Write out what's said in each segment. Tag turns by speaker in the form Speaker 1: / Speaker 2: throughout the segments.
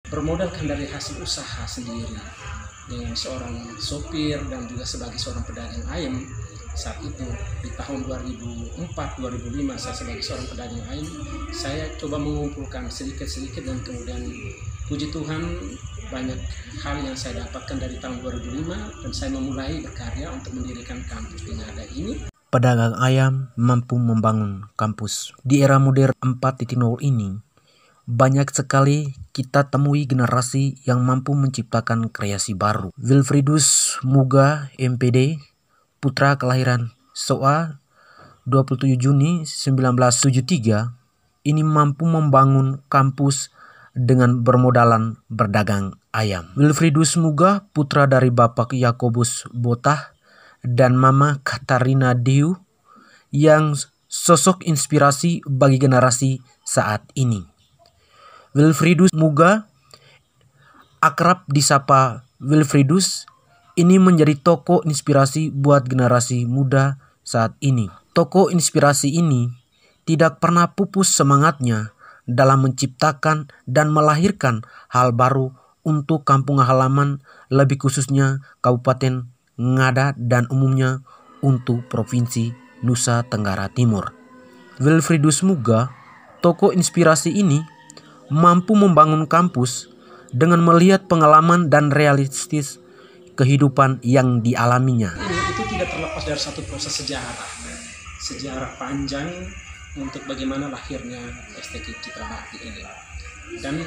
Speaker 1: Bermodalkan dari hasil usaha sendiri dengan seorang sopir dan juga sebagai seorang pedagang ayam saat itu di tahun 2004-2005 saya sebagai seorang pedagang ayam, saya coba mengumpulkan sedikit-sedikit dan kemudian puji Tuhan banyak hal yang saya dapatkan dari tahun 2005 dan saya memulai berkarya untuk mendirikan kampus di Ngada ini.
Speaker 2: Pedagang ayam mampu membangun kampus. Di era modern 4.0 ini, banyak sekali kita temui generasi yang mampu menciptakan kreasi baru. Wilfriedus Muga, MPD, putra kelahiran SOA 27 Juni 1973, ini mampu membangun kampus dengan bermodalan berdagang ayam. Wilfriedus Muga, putra dari Bapak Yakobus Botah dan Mama Katarina Diu, yang sosok inspirasi bagi generasi saat ini. Wilfriedus Muga, akrab disapa Wilfriedus, ini menjadi tokoh inspirasi buat generasi muda saat ini. Tokoh inspirasi ini tidak pernah pupus semangatnya dalam menciptakan dan melahirkan hal baru untuk kampung halaman, lebih khususnya Kabupaten Ngada dan umumnya untuk Provinsi Nusa Tenggara Timur. Wilfriedus Muga, tokoh inspirasi ini mampu membangun kampus dengan melihat pengalaman dan realistis kehidupan yang dialaminya.
Speaker 1: Itu tidak terlepas dari satu proses sejarah panjang untuk bagaimana lahirnya STQ Citra Bakti ini. Dan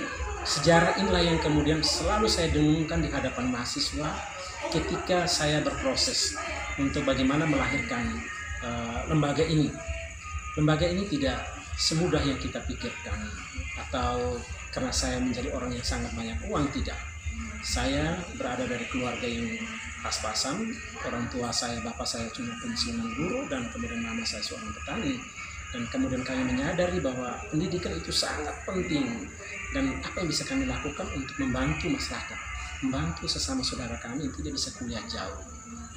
Speaker 1: sejarah inilah yang kemudian selalu saya dengungkan di hadapan mahasiswa ketika saya berproses untuk bagaimana melahirkan lembaga ini. Lembaga ini tidak semudah yang kita pikirkan, atau karena saya menjadi orang yang sangat banyak uang, tidak. Saya berada dari keluarga yang pas-pasan, orang tua saya, bapak saya cuma pensiunan guru dan kemudian mama saya seorang petani. Dan kemudian kami menyadari bahwa pendidikan itu sangat penting dan apa yang bisa kami lakukan untuk membantu masyarakat, membantu sesama saudara kami yang tidak bisa kuliah jauh.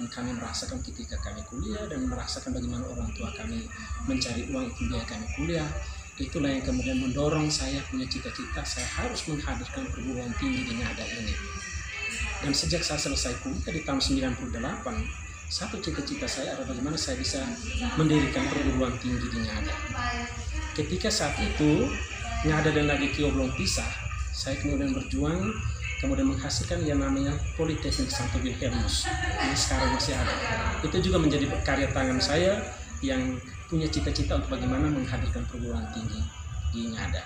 Speaker 1: Dan kami merasakan ketika kami kuliah dan merasakan bagaimana orang tua kami mencari uang untuk biaya kami kuliah, itulah yang kemudian mendorong saya punya cita-cita saya harus menghadirkan perguruan tinggi di Ngada ini. Dan sejak saya selesai kuliah di tahun 98, satu cita-cita saya adalah bagaimana saya bisa mendirikan perguruan tinggi di Ngada. Ketika saat itu Ngada dan Ladikio belum pisah, saya kemudian berjuang, kemudian menghasilkan yang namanya Politeknik Santo Wilhelmus yang sekarang masih ada. Itu juga menjadi karya tangan saya yang punya cita-cita untuk bagaimana menghadirkan perguruan tinggi di Ngada.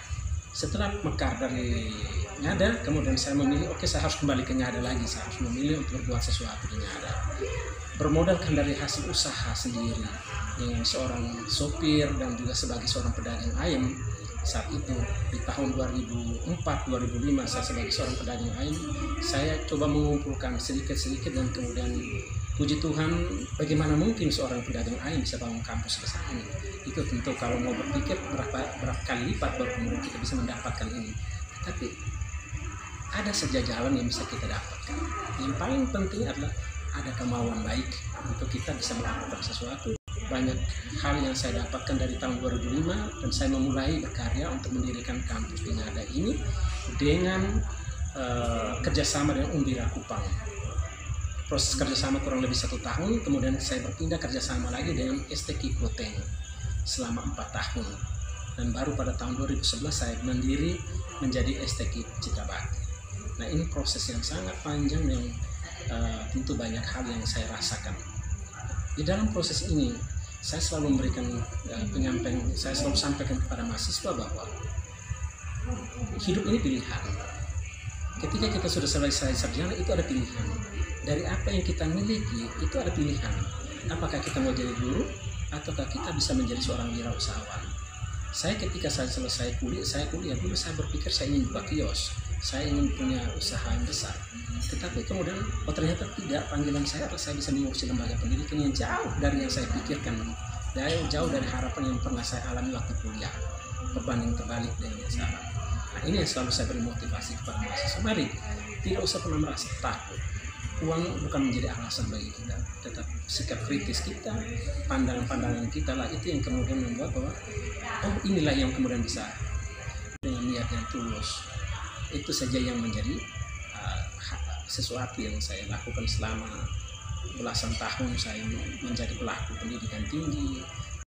Speaker 1: Setelah mekar dari Ngada, kemudian saya memilih, saya harus kembali ke Ngada lagi, saya harus memilih untuk berbuat sesuatu di Ngada. Bermodalkan dari hasil usaha sendiri dengan seorang sopir dan juga sebagai seorang pedagang ayam saat itu di tahun 2004-2005 saya sebagai seorang pedagang ayam, saya coba mengumpulkan sedikit-sedikit dan kemudian puji Tuhan, bagaimana mungkin seorang pedagang ayam bisa bangun kampus besar ini. Itu tentu kalau mau berpikir berapa kali lipat baru kemudian kita bisa mendapatkan ini. Tapi ada saja jalan yang bisa kita dapatkan. Yang paling penting adalah ada kemauan baik untuk kita bisa melakukan sesuatu. Banyak hal yang saya dapatkan dari tahun 2005 dan saya memulai berkarya untuk mendirikan kampus di Ngada ini dengan kerjasama dengan Umbira Kupang. Proses kerjasama kurang lebih 1 tahun, kemudian saya berpindah kerjasama lagi dengan STQ Kloteng selama 4 tahun. Dan baru pada tahun 2011 saya mandiri menjadi STQ Citra Bakti. Nah, ini proses yang sangat panjang yang tentu banyak hal yang saya rasakan. Di dalam proses ini, saya selalu memberikan penyampaian, saya selalu sampaikan kepada mahasiswa bahwa hidup ini pilihan. Ketika kita sudah selesai sarjana, itu ada pilihan. Dari apa yang kita miliki, itu ada pilihan. Apakah kita mau jadi guru, ataukah kita bisa menjadi seorang wirausahawan. Saya ketika saya selesai kuliah, saya berpikir saya ingin buka kios, saya ingin punya usaha yang besar. Tetapi kemudian, ternyata tidak, panggilan saya adalah saya bisa mengurusi lembaga pendidikan yang jauh dari yang saya pikirkan, jauh dari harapan yang pernah saya alami waktu kuliah, berbanding terbalik dengan yang sekarang. Nah, ini yang selalu saya beri motivasi kepada mahasiswa. Mari, tidak usah pernah merasa takut. Uang bukan menjadi alasan bagi kita, tetap sikap kritis kita, pandangan-pandangan kita lah itu yang kemudian membuat bahwa inilah yang kemudian bisa dengan niat yang tulus. Itu saja yang menjadi sesuatu yang saya lakukan selama belasan tahun saya menjadi pelaku pendidikan tinggi,